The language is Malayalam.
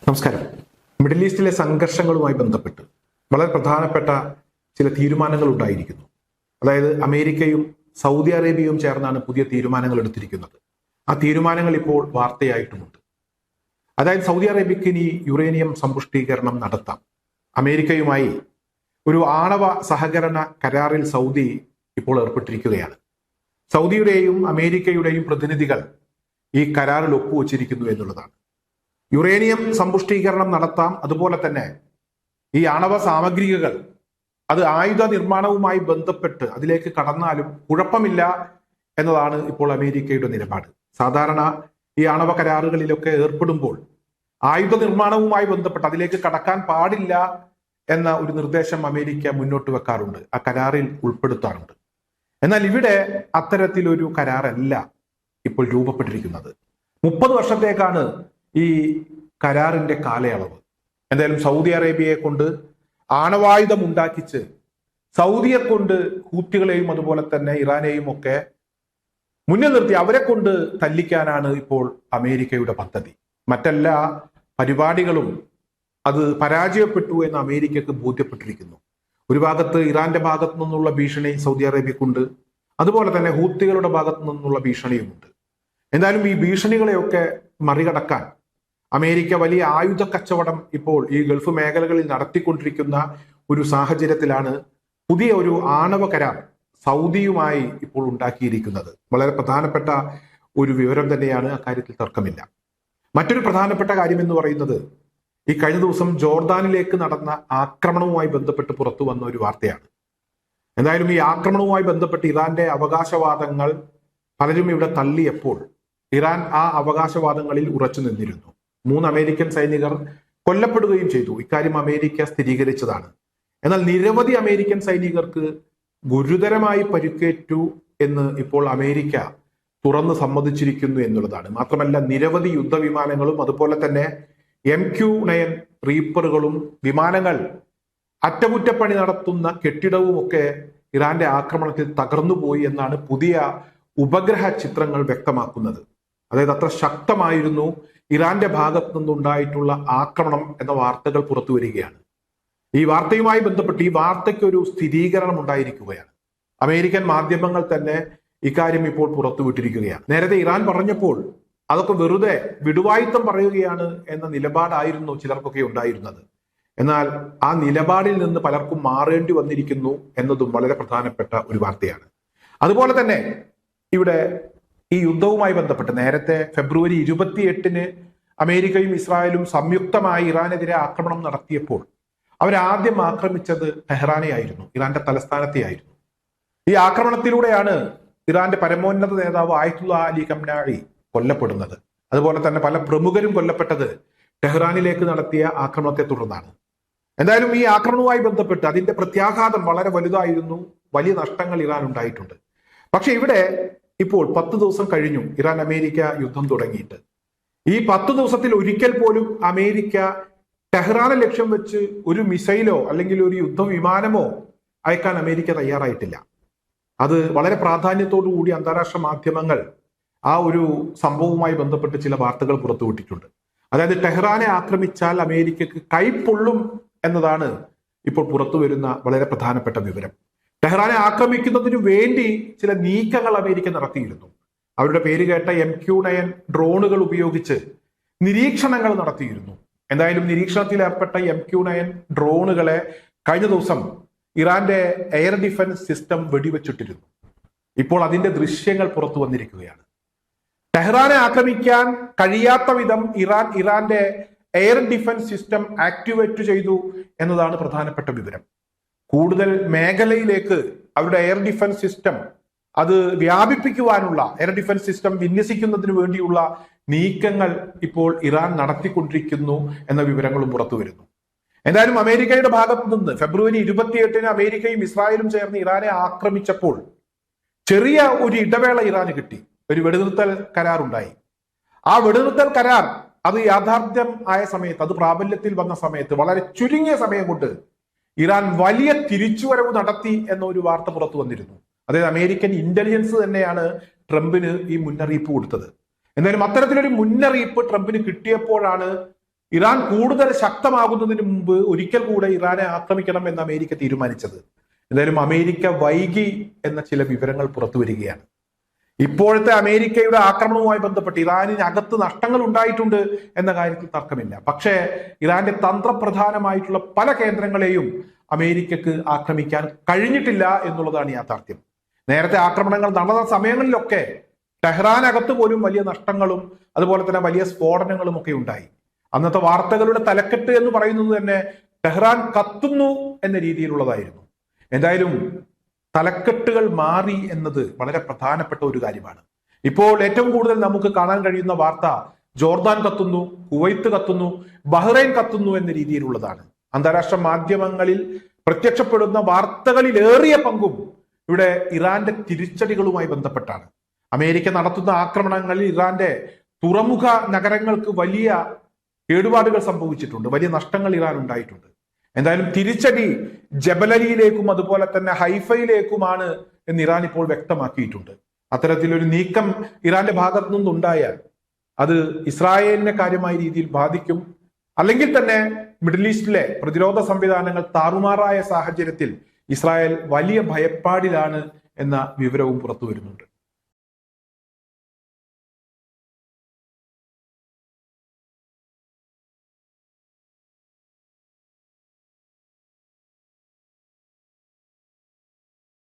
നമസ്കാരം. മിഡിൽ ഈസ്റ്റിലെ സംഘർഷങ്ങളുമായി ബന്ധപ്പെട്ട് വളരെ പ്രധാനപ്പെട്ട ചില തീരുമാനങ്ങൾ ഉണ്ടായിരിക്കുന്നു. അതായത് അമേരിക്കയും സൗദി അറേബ്യയും ചേർന്നാണ് പുതിയ തീരുമാനങ്ങൾ എടുത്തിരിക്കുന്നത്. ആ തീരുമാനങ്ങൾ ഇപ്പോൾ വാർത്തയായിട്ടുമുണ്ട്. അതായത് സൗദി അറേബ്യക്ക് ഇനി യുറേനിയം സമ്പുഷ്ടീകരണം നടത്താം. അമേരിക്കയുമായി ഒരു ആണവ സഹകരണ കരാറിൽ സൗദി ഇപ്പോൾ ഏർപ്പെട്ടിരിക്കുകയാണ്. സൗദിയുടെയും അമേരിക്കയുടെയും പ്രതിനിധികൾ ഈ കരാറിൽ ഒപ്പുവച്ചിരിക്കുന്നു എന്നുള്ളതാണ്. യുറേനിയം സമ്പുഷ്ടീകരണം നടത്താം. അതുപോലെ തന്നെ ഈ ആണവ സാമഗ്രികൾ അത് ആയുധ നിർമ്മാണവുമായി ബന്ധപ്പെട്ട് അതിലേക്ക് കടന്നാലും കുഴപ്പമില്ല എന്നതാണ് ഇപ്പോൾ അമേരിക്കയുടെ നിലപാട്. സാധാരണ ഈ ആണവ കരാറുകളിലൊക്കെ ഏർപ്പെടുമ്പോൾ ആയുധ നിർമ്മാണവുമായി ബന്ധപ്പെട്ട് അതിലേക്ക് കടക്കാൻ പാടില്ല എന്ന ഒരു നിർദ്ദേശം അമേരിക്ക മുന്നോട്ട് വെക്കാറുണ്ട്, ആ കരാറിൽ ഉൾപ്പെടുത്താറുണ്ട്. എന്നാൽ ഇവിടെ അത്തരത്തിലൊരു കരാറല്ല ഇപ്പോൾ രൂപപ്പെട്ടിരിക്കുന്നത്. 30 വർഷത്തേക്കാണ് ഈ കരാറിന്റെ കാലയളവ്. എന്തായാലും സൗദി അറേബ്യയെ കൊണ്ട് ആണവായുധം ഉണ്ടാക്കിച്ച് സൗദിയെ കൊണ്ട് ഹൂത്തികളെയും അതുപോലെ തന്നെ ഇറാനെയും ഒക്കെ മുന്നിൽ നിർത്തി അവരെ കൊണ്ട് തല്ലിക്കാനാണ് ഇപ്പോൾ അമേരിക്കയുടെ പദ്ധതി. മറ്റെല്ലാ പരിപാടികളും അത് പരാജയപ്പെട്ടു എന്ന് അമേരിക്കക്ക് ബോധ്യപ്പെട്ടിരിക്കുന്നു. ഒരു ഭാഗത്ത് ഇറാന്റെ ഭാഗത്തു നിന്നുള്ള ഭീഷണി സൗദി അറേബ്യക്കുണ്ട്, അതുപോലെ തന്നെ ഹൂത്തികളുടെ ഭാഗത്തു നിന്നുള്ള ഭീഷണിയുമുണ്ട്. എന്തായാലും ഈ ഭീഷണികളെയൊക്കെ മറികടക്കാൻ അമേരിക്ക വലിയ ആയുധ കച്ചവടം ഇപ്പോൾ ഈ ഗൾഫ് മേഖലകളിൽ നടത്തിക്കൊണ്ടിരിക്കുന്ന ഒരു സാഹചര്യത്തിലാണ് പുതിയ ഒരു ആണവ കരാർ സൗദിയുമായി ഇപ്പോൾ ഉണ്ടാക്കിയിരിക്കുന്നത്. വളരെ പ്രധാനപ്പെട്ട ഒരു വിവരം തന്നെയാണ്, അക്കാര്യത്തിൽ തർക്കമില്ല. മറ്റൊരു പ്രധാനപ്പെട്ട കാര്യം എന്ന് പറയുന്നത് ഈ കഴിഞ്ഞ ദിവസം ജോർദാനിലേക്ക് നടന്ന ആക്രമണവുമായി ബന്ധപ്പെട്ട് പുറത്തു വന്ന ഒരു വാർത്തയാണ്. എന്തായാലും ഈ ആക്രമണവുമായി ബന്ധപ്പെട്ട് ഇറാന്റെ അവകാശവാദങ്ങൾ പലരും ഇവിടെ തള്ളിയപ്പോൾ ഇറാൻ ആ അവകാശവാദങ്ങളിൽ ഉറച്ചു നിന്നിരുന്നു. 3 അമേരിക്കൻ സൈനികർ കൊല്ലപ്പെടുകയും ചെയ്തു. ഇക്കാര്യം അമേരിക്ക സ്ഥിരീകരിച്ചതാണ്. എന്നാൽ നിരവധി അമേരിക്കൻ സൈനികർക്ക് ഗുരുതരമായി പരിക്കേറ്റു എന്ന് ഇപ്പോൾ അമേരിക്ക തുറന്ന് സമ്മതിച്ചിരിക്കുന്നു എന്നുള്ളതാണ്. മാത്രമല്ല നിരവധി യുദ്ധവിമാനങ്ങളും അതുപോലെ തന്നെ MQ-9 റീപ്പറുകളും വിമാനങ്ങൾ അറ്റകുറ്റപ്പണി നടത്തുന്ന കെട്ടിടവും ഒക്കെ ഇറാന്റെ ആക്രമണത്തിൽ തകർന്നുപോയി എന്നാണ് പുതിയ ഉപഗ്രഹ ചിത്രങ്ങൾ വ്യക്തമാക്കുന്നത്. അതായത് അത്ര ശക്തമായിരുന്നു ഇറാന്റെ ഭാഗത്തു നിന്നുണ്ടായിട്ടുള്ള ആക്രമണം എന്ന വാർത്തകൾ പുറത്തു വരികയാണ്. ഈ വാർത്തയുമായി ബന്ധപ്പെട്ട് ഈ വാർത്തയ്ക്ക് ഒരു സ്ഥിരീകരണം ഉണ്ടായിരിക്കുകയാണ്. അമേരിക്കൻ മാധ്യമങ്ങൾ തന്നെ ഇക്കാര്യം ഇപ്പോൾ പുറത്തുവിട്ടിരിക്കുകയാണ്. നേരത്തെ ഇറാൻ പറഞ്ഞപ്പോൾ അതൊക്കെ വെറുതെ വിടുവായുത്തം പറയുകയാണ് എന്ന നിലപാടായിരുന്നു ചിലർക്കൊക്കെ ഉണ്ടായിരുന്നത്. എന്നാൽ ആ നിലപാടിൽ നിന്ന് പലർക്കും മാറേണ്ടി വന്നിരിക്കുന്നു എന്നതും വളരെ പ്രധാനപ്പെട്ട ഒരു വാർത്തയാണ്. അതുപോലെ തന്നെ ഇവിടെ ഈ യുദ്ധവുമായി ബന്ധപ്പെട്ട് നേരത്തെ ഫെബ്രുവരി 28-ന് അമേരിക്കയും ഇസ്രായേലും സംയുക്തമായി ഇറാനെതിരെ ആക്രമണം നടത്തിയപ്പോൾ അവരാദ്യം ആക്രമിച്ചത് ടെഹ്റാനെയായിരുന്നു, ഇറാന്റെ തലസ്ഥാനത്തെയായിരുന്നു. ഈ ആക്രമണത്തിലൂടെയാണ് ഇറാന്റെ പരമോന്നത നേതാവ് ആയത്തുള്ള അലി ഖംനായി കൊല്ലപ്പെടുന്നത്. അതുപോലെ തന്നെ പല പ്രമുഖരും കൊല്ലപ്പെട്ടത് ടെഹ്റാനിലേക്ക് നടത്തിയ ആക്രമണത്തെ തുടർന്നാണ്. എന്തായാലും ഈ ആക്രമണവുമായി ബന്ധപ്പെട്ട് അതിന്റെ പ്രത്യാഘാതം വളരെ വലുതായിരുന്നു. വലിയ നഷ്ടങ്ങൾ ഇറാൻ ഉണ്ടായിട്ടുണ്ട്. പക്ഷെ ഇവിടെ ഇപ്പോൾ 10 ദിവസം കഴിഞ്ഞു ഇറാൻ അമേരിക്ക യുദ്ധം തുടങ്ങിയിട്ട്. ഈ 10 ദിവസത്തിൽ ഒരിക്കൽ പോലും അമേരിക്ക ടെഹ്റാനെ ലക്ഷ്യം വെച്ച് ഒരു മിസൈലോ അല്ലെങ്കിൽ ഒരു യുദ്ധവിമാനമോ അയക്കാൻ അമേരിക്ക തയ്യാറായിട്ടില്ല. അത് വളരെ പ്രാധാന്യത്തോടു കൂടി അന്താരാഷ്ട്ര മാധ്യമങ്ങൾ ആ ഒരു സംഭവവുമായി ബന്ധപ്പെട്ട് ചില വാർത്തകൾ പുറത്തുവിട്ടിട്ടുണ്ട്. അതായത് ടെഹ്റാനെ ആക്രമിച്ചാൽ അമേരിക്കക്ക് കൈപ്പൊള്ളും എന്നതാണ് ഇപ്പോൾ പുറത്തു വരുന്ന വളരെ പ്രധാനപ്പെട്ട വിവരം. ടെഹ്റാനെ ആക്രമിക്കുന്നതിനു വേണ്ടി ചില നീക്കങ്ങൾ അമേരിക്ക നടത്തിയിരുന്നു. അവരുടെ പേര് കേട്ട MQ-9 ഡ്രോണുകൾ ഉപയോഗിച്ച് നിരീക്ഷണങ്ങൾ നടത്തിയിരുന്നു. എന്തായാലും നിരീക്ഷണത്തിൽ ഏർപ്പെട്ട MQ-9 ഡ്രോണുകളെ കഴിഞ്ഞ ദിവസം ഇറാന്റെ എയർ ഡിഫൻസ് സിസ്റ്റം വെടിവെച്ചിട്ടിരുന്നു. ഇപ്പോൾ അതിന്റെ ദൃശ്യങ്ങൾ പുറത്തു വന്നിരിക്കുകയാണ്. ടെഹ്റാനെ ആക്രമിക്കാൻ കഴിയാത്ത വിധം ഇറാന്റെ എയർ ഡിഫൻസ് സിസ്റ്റം ആക്ടിവേറ്റ് ചെയ്തു എന്നതാണ് പ്രധാനപ്പെട്ട വിവരം. കൂടുതൽ മേഖലയിലേക്ക് അവരുടെ എയർ ഡിഫൻസ് സിസ്റ്റം അത് വ്യാപിപ്പിക്കുവാനുള്ള എയർ ഡിഫൻസ് സിസ്റ്റം വിന്യസിക്കുന്നതിന് വേണ്ടിയുള്ള നീക്കങ്ങൾ ഇപ്പോൾ ഇറാൻ നടത്തിക്കൊണ്ടിരിക്കുന്നു എന്ന വിവരങ്ങളും പുറത്തു വരുന്നു. എന്തായാലും അമേരിക്കയുടെ ഭാഗത്തു നിന്ന് ഫെബ്രുവരി 28-ന് അമേരിക്കയും ഇസ്രായേലും ചേർന്ന് ഇറാനെ ആക്രമിച്ചപ്പോൾ ചെറിയ ഒരു ഇടവേള ഇറാന് കിട്ടി. ഒരു വെടിനിർത്തൽ കരാർ ഉണ്ടായി. ആ വെടിനിർത്തൽ കരാർ അത് യാഥാർത്ഥ്യം ആയ സമയത്ത്, അത് പ്രാബല്യത്തിൽ വന്ന സമയത്ത് വളരെ ചുരുങ്ങിയ സമയം കൊണ്ട് ഇറാൻ വലിയ തിരിച്ചുവരവ് നടത്തി എന്ന ഒരു വാർത്ത പുറത്തു വന്നിരുന്നു. അതായത് അമേരിക്കൻ ഇന്റലിജൻസ് തന്നെയാണ് ട്രംപിന് ഈ മുന്നറിയിപ്പ് കൊടുത്തത്. എന്തായാലും അത്തരത്തിലൊരു മുന്നറിയിപ്പ് ട്രംപിന് കിട്ടിയപ്പോഴാണ് ഇറാൻ കൂടുതൽ ശക്തമാകുന്നതിന് മുമ്പ് ഒരിക്കൽ കൂടെ ഇറാനെ ആക്രമിക്കണം എന്ന് അമേരിക്ക തീരുമാനിച്ചത്. എന്തായാലും അമേരിക്ക വൈകി എന്ന ചില വിവരങ്ങൾ പുറത്തു വരികയാണ്. ഇപ്പോഴത്തെ അമേരിക്കയുടെ ആക്രമണവുമായി ബന്ധപ്പെട്ട് ഇറാനിന് അകത്ത് നഷ്ടങ്ങൾ ഉണ്ടായിട്ടുണ്ട് എന്ന കാര്യത്തിൽ തർക്കമില്ല. പക്ഷേ ഇറാന്റെ തന്ത്രപ്രധാനമായിട്ടുള്ള പല കേന്ദ്രങ്ങളെയും അമേരിക്കക്ക് ആക്രമിക്കാൻ കഴിഞ്ഞിട്ടില്ല എന്നുള്ളതാണ് യാഥാർത്ഥ്യം. നേരത്തെ ആക്രമണങ്ങൾ നടന്ന സമയങ്ങളിലൊക്കെ ടെഹ്റാനകത്ത് പോലും വലിയ നഷ്ടങ്ങളും അതുപോലെ തന്നെ വലിയ സ്ഫോടനങ്ങളും ഒക്കെ ഉണ്ടായി. അന്നത്തെ വാർത്തകളുടെ തലക്കെട്ട് എന്ന് പറയുന്നത് തന്നെ ടെഹ്റാൻ കത്തുന്നു എന്ന രീതിയിലുള്ളതായിരുന്നു. എന്തായാലും തലക്കെട്ടുകൾ മാറി എന്നത് വളരെ പ്രധാനപ്പെട്ട ഒരു കാര്യമാണ്. ഇപ്പോൾ ഏറ്റവും കൂടുതൽ നമുക്ക് കാണാൻ കഴിയുന്ന വാർത്ത ജോർദാൻ കത്തുന്നു, കുവൈത്ത് കത്തുന്നു, ബഹ്റൈൻ കത്തുന്നു എന്ന രീതിയിലുള്ളതാണ്. അന്താരാഷ്ട്ര മാധ്യമങ്ങളിൽ പ്രത്യക്ഷപ്പെടുന്ന വാർത്തകളിൽ ഏറിയ പങ്കും ഇവിടെ ഇറാന്റെ തിരിച്ചടികളുമായി ബന്ധപ്പെട്ടാണ്. അമേരിക്ക നടത്തുന്ന ആക്രമണങ്ങളിൽ ഇറാന്റെ തുറമുഖ നഗരങ്ങൾക്ക് വലിയ കേടുപാടുകൾ സംഭവിച്ചിട്ടുണ്ട്, വലിയ നഷ്ടങ്ങൾ ഇറാൻ ഉണ്ടായിട്ടുണ്ട്. എന്തായാലും തിരിച്ചടി ജബലലിയിലേക്കും അതുപോലെ തന്നെ ഹൈഫയിലേക്കുമാണ് എന്ന് ഇറാൻ ഇപ്പോൾ വ്യക്തമാക്കിയിട്ടുണ്ട്. അത്തരത്തിലൊരു നീക്കം ഇറാന്റെ ഭാഗത്തു നിന്നുണ്ടായാൽ അത് ഇസ്രായേലിനെ കാര്യമായ രീതിയിൽ ബാധിക്കും. അല്ലെങ്കിൽ തന്നെ മിഡിൽ ഈസ്റ്റിലെ പ്രതിരോധ സംവിധാനങ്ങൾ താറുമാറായ സാഹചര്യത്തിൽ ഇസ്രായേൽ വലിയ ഭയപ്പാടിലാണ് എന്ന വിവരവും പുറത്തു വരുന്നുണ്ട്.